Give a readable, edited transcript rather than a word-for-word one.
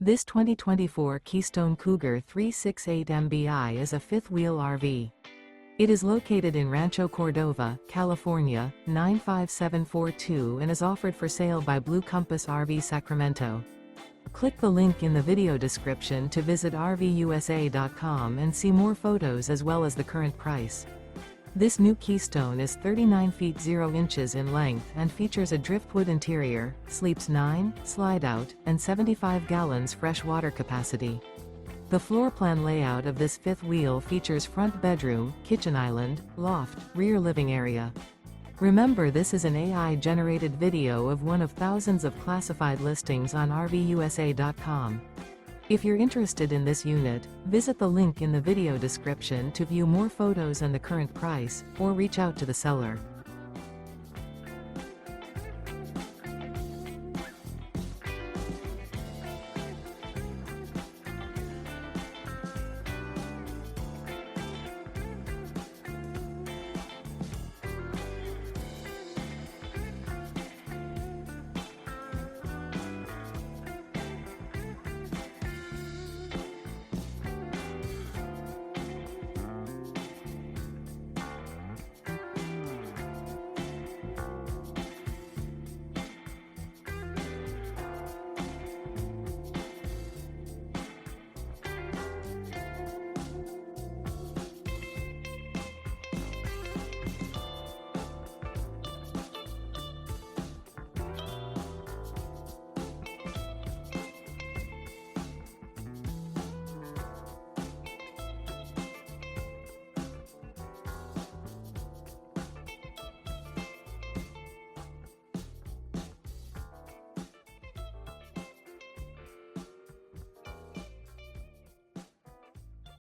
This 2024 Keystone Cougar 368 MBI is a fifth-wheel RV. It is located in Rancho Cordova, California, 95742 and is offered for sale by Blue Compass RV Sacramento. Click the link in the video description to visit RVUSA.com and see more photos as well as the current price. This new Keystone is 39 feet 0 inches in length and features a driftwood interior, sleeps 9, slide-out, and 75 gallons fresh water capacity. The floor plan layout of this fifth wheel features front bedroom, kitchen island, loft, rear living area. Remember, this is an AI-generated video of one of thousands of classified listings on RVUSA.com. If you're interested in this unit, visit the link in the video description to view more photos and the current price, or reach out to the seller.